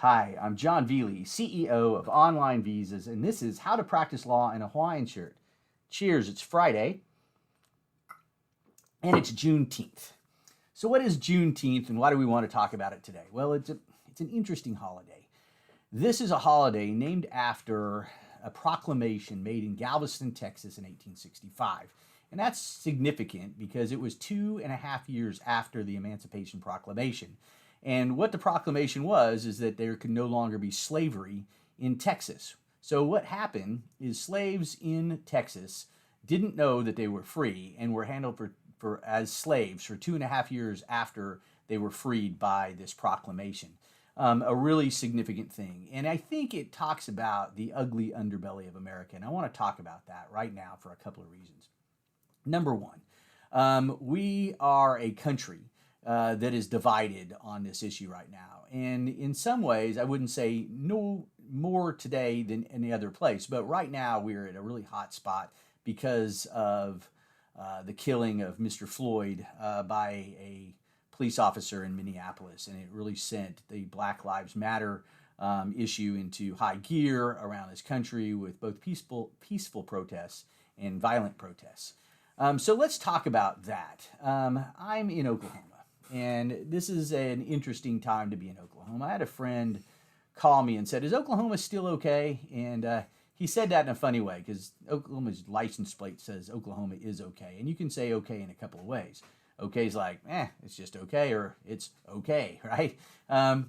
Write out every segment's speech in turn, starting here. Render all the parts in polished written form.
Hi, I'm Jon Velie, CEO of OnlineVisas, and this is How to Practice Law in a Hawaiian Shirt. Cheers, it's Friday, and it's Juneteenth. So what is Juneteenth, and why do we want to talk about it today? Well, it's an interesting holiday. This is a holiday named after a proclamation made in Galveston, Texas in 1865. And that's significant because it was 2.5 years after the Emancipation Proclamation. And what the proclamation was is that there could no longer be slavery in Texas. So what happened is slaves in Texas didn't know that they were free and were handled as slaves for 2.5 years after they were freed by this proclamation. A really significant thing. And I think it talks about the ugly underbelly of America. And I want to talk about that right now for a couple of reasons. Number one, we are a country that is divided on this issue right now. And in some ways, I wouldn't say no more today than any other place, but right now we're at a really hot spot because of the killing of Mr. Floyd by a police officer in Minneapolis. And it really sent the Black Lives Matter issue into high gear around this country with both peaceful protests and violent protests. So let's talk about that. I'm in Oklahoma. And this is an interesting time to be in Oklahoma. I had a friend call me and said, "Is Oklahoma still okay?" And he said that in a funny way because Oklahoma's license plate says Oklahoma is okay. And you can say okay in a couple of ways. Okay is like, it's just okay, or it's okay, right?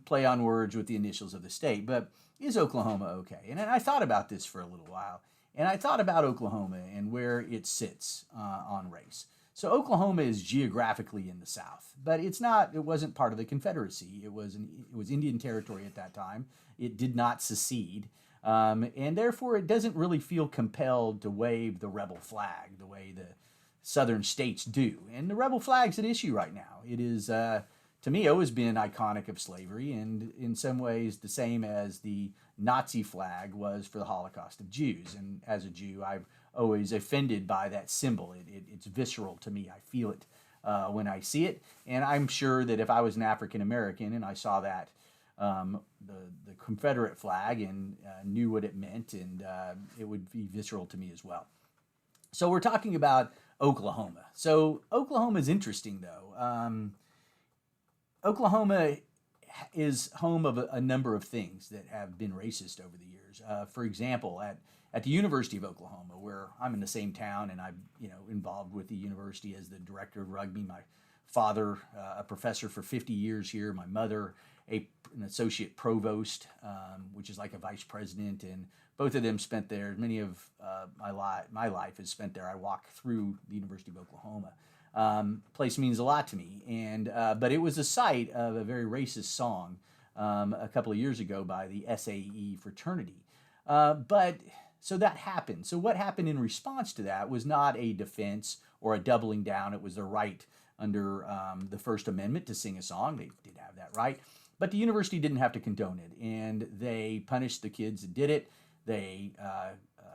Play on words with the initials of the state. But is Oklahoma okay? And I thought about this for a little while. And I thought about Oklahoma and where it sits on race. So Oklahoma is geographically in the South, but it wasn't part of the Confederacy. It was Indian territory at that time. It did not secede. And therefore it doesn't really feel compelled to wave the rebel flag the way the southern states do. And the rebel flag's an issue right now. It is, to me, always been iconic of slavery and in some ways the same as the Nazi flag was for the Holocaust of Jews. And as a Jew, I've always offended by that symbol. It's visceral to me. I feel it when I see it. And I'm sure that if I was an African American and I saw that, the Confederate flag and knew what it meant, and it would be visceral to me as well. So we're talking about Oklahoma. So Oklahoma is interesting, though. Oklahoma is home of a number of things that have been racist over the years. For example, at the University of Oklahoma, where I'm in the same town and I'm involved with the university as the director of rugby. My father, a professor for 50 years here. My mother, an associate provost, which is like a vice president. And both of them spent there. Many of my life is spent there. I walk through the University of Oklahoma. Place means a lot to me, but it was the site of a very racist song a couple of years ago by the SAE fraternity. So that happened. So what happened in response to that was not a defense or a doubling down. It was their right under the First Amendment to sing a song. They did have that right, but the university didn't have to condone it, and they punished the kids that did it. They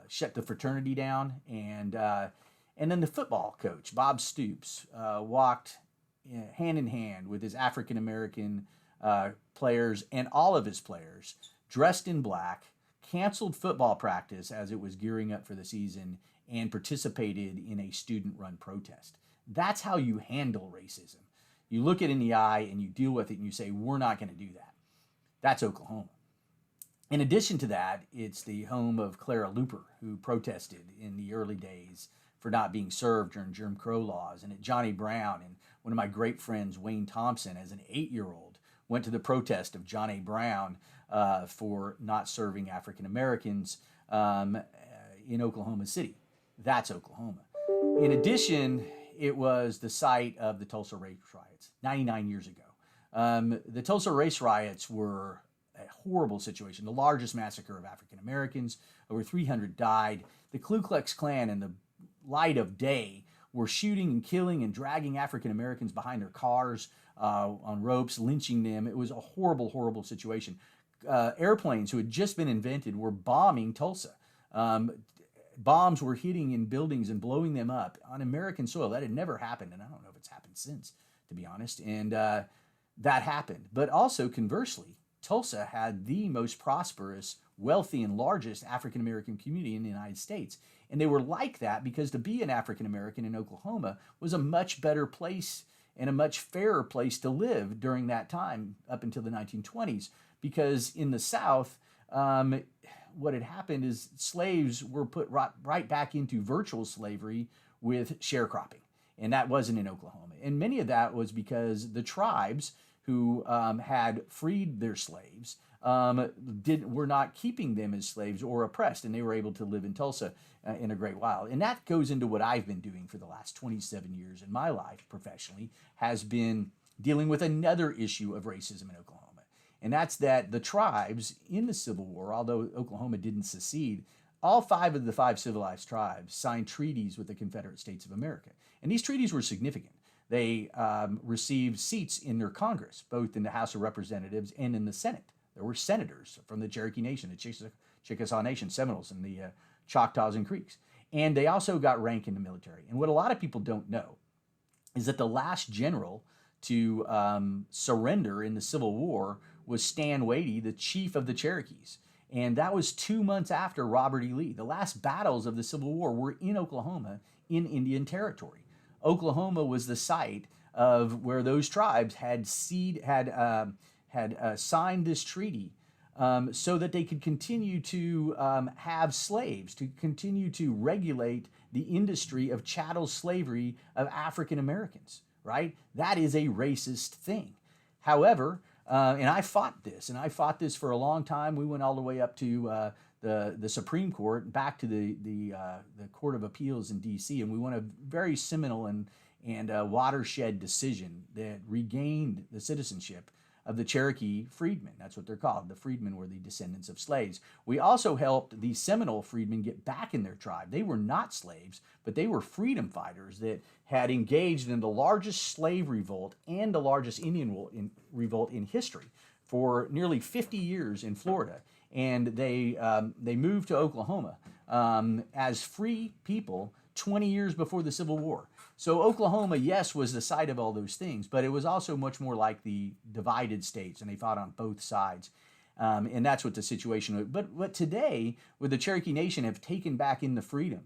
shut the fraternity down, and then the football coach, Bob Stoops, walked hand in hand with his African-American players and all of his players dressed in black, canceled football practice as it was gearing up for the season, and participated in a student-run protest. That's how you handle racism. You look it in the eye and you deal with it and you say, we're not going to do that. That's Oklahoma. In addition to that, it's the home of Clara Luper, who protested in the early days for not being served during Jim Crow laws, and at Johnny Brown. And one of my great friends, Wayne Thompson, as an 8-year-old, went to the protest of Johnny Brown for not serving African Americans in Oklahoma City. That's Oklahoma. In addition, it was the site of the Tulsa race riots 99 years ago. The Tulsa race riots were a horrible situation, the largest massacre of African Americans. Over 300 died. The Ku Klux Klan in the light of day were shooting and killing and dragging African Americans behind their cars on ropes, lynching them. It was a horrible, horrible situation. Airplanes who had just been invented were bombing Tulsa. Bombs were hitting in buildings and blowing them up on American soil. That had never happened, and I don't know if it's happened since, to be honest. And that happened. But also, conversely, Tulsa had the most prosperous, wealthy, and largest African American community in the United States. And they were like that because to be an African American in Oklahoma was a much better place and a much fairer place to live during that time up until the 1920s. Because in the South, what had happened is slaves were put right back into virtual slavery with sharecropping. And that wasn't in Oklahoma. And many of that was because the tribes who had freed their slaves were not keeping them as slaves or oppressed, and they were able to live in Tulsa in a great while. And that goes into what I've been doing for the last 27 years in my life professionally, has been dealing with another issue of racism in Oklahoma. And that's that the tribes in the Civil War, although Oklahoma didn't secede, all 5 of the 5 civilized tribes signed treaties with the Confederate States of America. And these treaties were significant. They received seats in their Congress, both in the House of Representatives and in the Senate. There were senators from the Cherokee Nation, the Chickasaw Nation, Seminoles, and the Choctaws and Creeks. And they also got rank in the military. And what a lot of people don't know is that the last general to surrender in the Civil War was Stan Wadey, the chief of the Cherokees. And that was 2 months after Robert E. Lee. The last battles of the Civil War were in Oklahoma, in Indian Territory. Oklahoma was the site of where those tribes had signed this treaty so that they could continue to have slaves, to continue to regulate the industry of chattel slavery of African Americans, right? That is a racist thing. However, and I fought this for a long time. We went all the way up to the Supreme Court, back to the Court of Appeals in D.C., and we won a very seminal and watershed decision that regained the citizenship of the Cherokee Freedmen. That's what they're called. The Freedmen were the descendants of slaves. We also helped the Seminole Freedmen get back in their tribe. They were not slaves, but they were freedom fighters that had engaged in the largest slave revolt and the largest Indian revolt in history for nearly 50 years in Florida. And they moved to Oklahoma as free people 20 years before the Civil War. So Oklahoma, yes, was the site of all those things, but it was also much more like the divided states, and they fought on both sides. And that's what the situation was. But today, with the Cherokee Nation have taken back in the freedmen,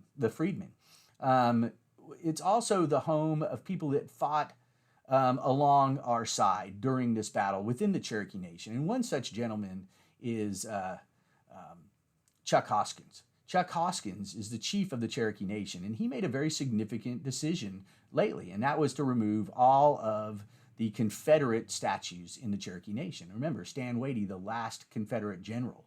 it's also the home of people that fought along our side during this battle within the Cherokee Nation. And one such gentleman is Chuck Hoskins. Chuck Hoskins is the chief of the Cherokee Nation, and he made a very significant decision lately, and that was to remove all of the Confederate statues in the Cherokee Nation. Remember, Stan Wadey, the last Confederate general,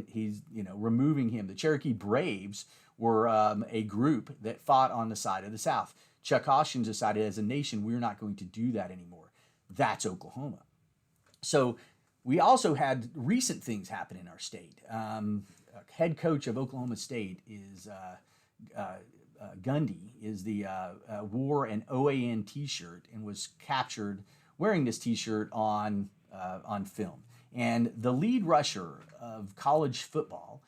he's removing him. The Cherokee Braves were a group that fought on the side of the South. Chuck Hoskins decided, as a nation, we're not going to do that anymore. That's Oklahoma. So we also had recent things happen in our state. Head coach of Oklahoma State is Gundy, is the wore an OAN T-shirt and was captured wearing this T-shirt on film. And the lead rusher of college football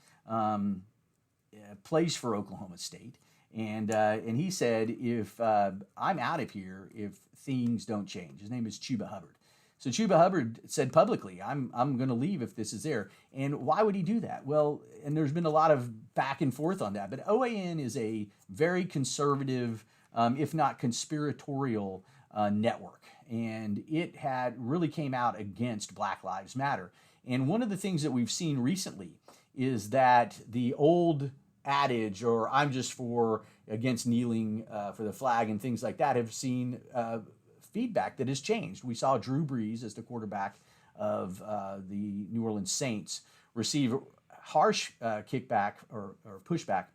plays for Oklahoma State, and he said, if I'm out of here if things don't change. His name is Chuba Hubbard. So Chuba Hubbard said publicly, I'm going to leave if this is there. And why would he do that? Well, and there's been a lot of back and forth on that, but OAN is a very conservative, if not conspiratorial network. And it had really came out against Black Lives Matter. And one of the things that we've seen recently is that the old adage, or I'm just against kneeling for the flag and things like that, have seen feedback that has changed. We saw Drew Brees, as the quarterback of the New Orleans Saints, receive harsh kickback or pushback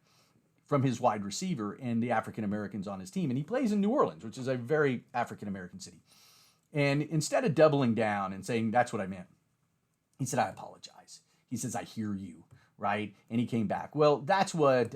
from his wide receiver and the African Americans on his team. And he plays in New Orleans, which is a very African American city. And instead of doubling down and saying, that's what I meant, he said, I apologize. He says, I hear you, right? And he came back. Well, that's what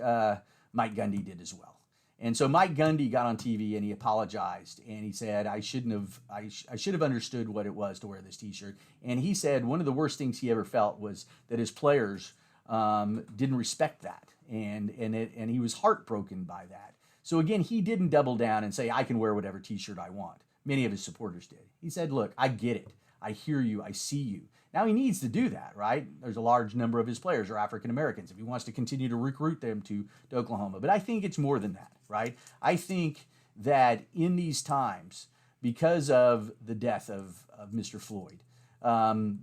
Mike Gundy did as well. And so Mike Gundy got on TV and he apologized, and he said, I should have understood what it was to wear this T-shirt. And he said one of the worst things he ever felt was that his players didn't respect that, and he was heartbroken by that. So again, he didn't double down and say, I can wear whatever T-shirt I want. Many of his supporters did. He said, look, I get it. I hear you. I see you. Now he needs to do that, right? There's a large number of his players are African Americans if he wants to continue to recruit them to Oklahoma. But I think it's more than that, right? I think that in these times, because of the death of Mr. Floyd,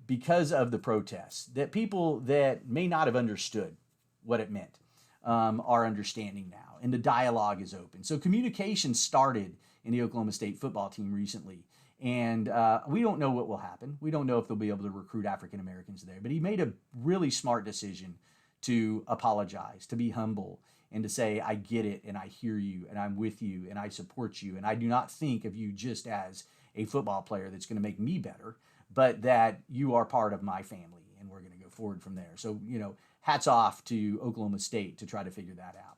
because of the protests, that people that may not have understood what it meant are understanding now, and the dialogue is open. So communication started in the Oklahoma State football team recently, and we don't know what will happen. We don't know if they'll be able to recruit African Americans there, but he made a really smart decision to apologize, to be humble, and to say, I get it, and I hear you, and I'm with you, and I support you, and I do not think of you just as a football player that's going to make me better, but that you are part of my family, and we're going to go forward from there. So, hats off to Oklahoma State to try to figure that out.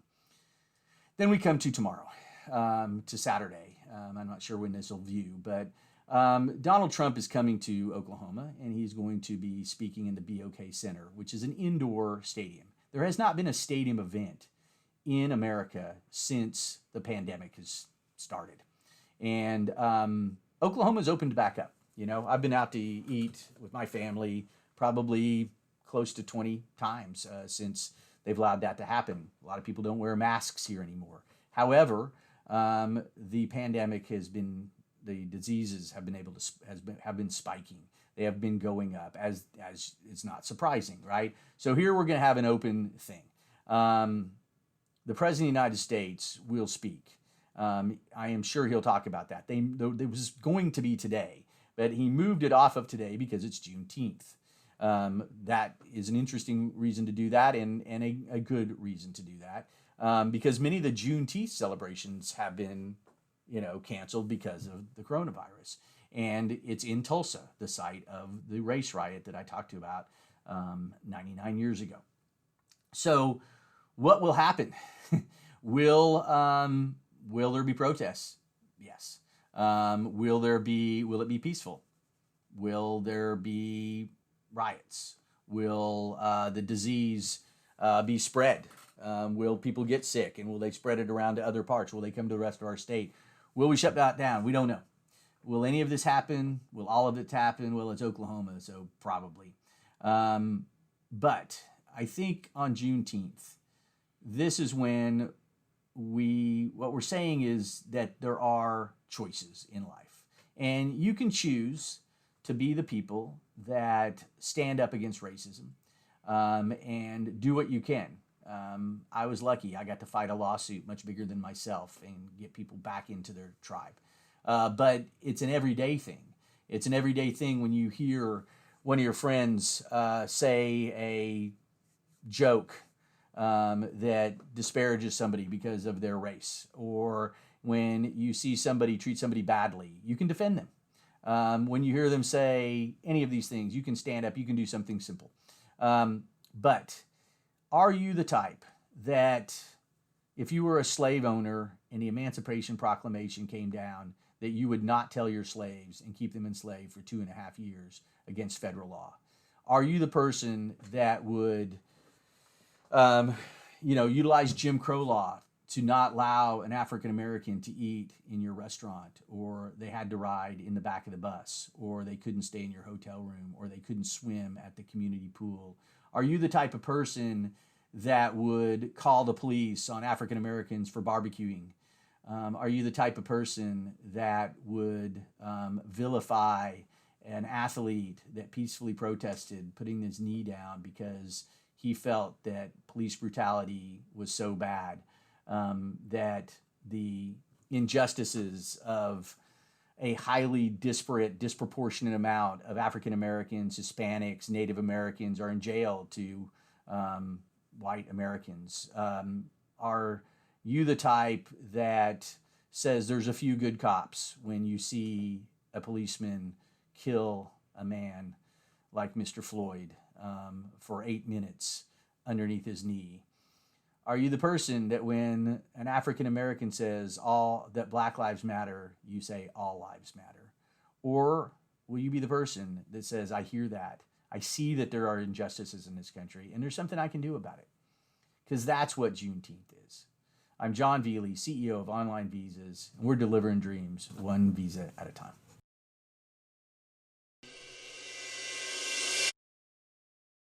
Then we come to tomorrow, to Saturday. I'm not sure when this will view, but Donald Trump is coming to Oklahoma, and he's going to be speaking in the BOK Center, which is an indoor stadium. There has not been a stadium event in America since the pandemic has started. And Oklahoma's opened back up. I've been out to eat with my family probably close to 20 times since they've allowed that to happen. A lot of people don't wear masks here anymore. However, the pandemic the diseases have been spiking. They have been going up, as it's not surprising, right? So here we're going to have an open thing. The President of the United States will speak. I am sure he'll talk about that. It was going to be today, but he moved it off of today because it's Juneteenth. That is an interesting reason to do that, and a good reason to do that, because many of the Juneteenth celebrations have been, canceled because of the coronavirus. And it's in Tulsa, the site of the race riot that I talked to about 99 years ago. So what will happen? Will there be protests? Yes. Will it be peaceful? Will there be riots? Will the disease be spread? Will people get sick, and will they spread it around to other parts? Will they come to the rest of our state? Will we shut that down? We don't know. Will any of this happen? Will all of it happen? Well, it's Oklahoma, so probably. But I think on Juneteenth, this is when what we're saying is that there are choices in life. And you can choose to be the people that stand up against racism and do what you can. I was lucky. I got to fight a lawsuit much bigger than myself and get people back into their tribe. But it's an everyday thing. It's an everyday thing when you hear one of your friends say a joke that disparages somebody because of their race, or when you see somebody treat somebody badly, you can defend them. When you hear them say any of these things, you can stand up, you can do something simple. But are you the type that if you were a slave owner and the Emancipation Proclamation came down, that you would not tell your slaves and keep them enslaved for 2.5 years against federal law? Are you the person that would utilize Jim Crow law to not allow an African American to eat in your restaurant, or they had to ride in the back of the bus, or they couldn't stay in your hotel room, or they couldn't swim at the community pool? Are you the type of person that would call the police on African Americans for barbecuing? Are you the type of person that would vilify an athlete that peacefully protested, putting his knee down because he felt that police brutality was so bad, that the injustices of a highly disproportionate amount of African Americans, Hispanics, Native Americans are in jail to white Americans? Are you the type that says there's a few good cops when you see a policeman kill a man like Mr. Floyd for 8 minutes underneath his knee? Are you the person that when an African American says that Black Lives Matter, you say all lives matter? Or will you be the person that says, I hear that, I see that there are injustices in this country, and there's something I can do about it? Because that's what Juneteenth is. I'm Jon Velie, CEO of OnlineVisas, and we're delivering dreams one visa at a time.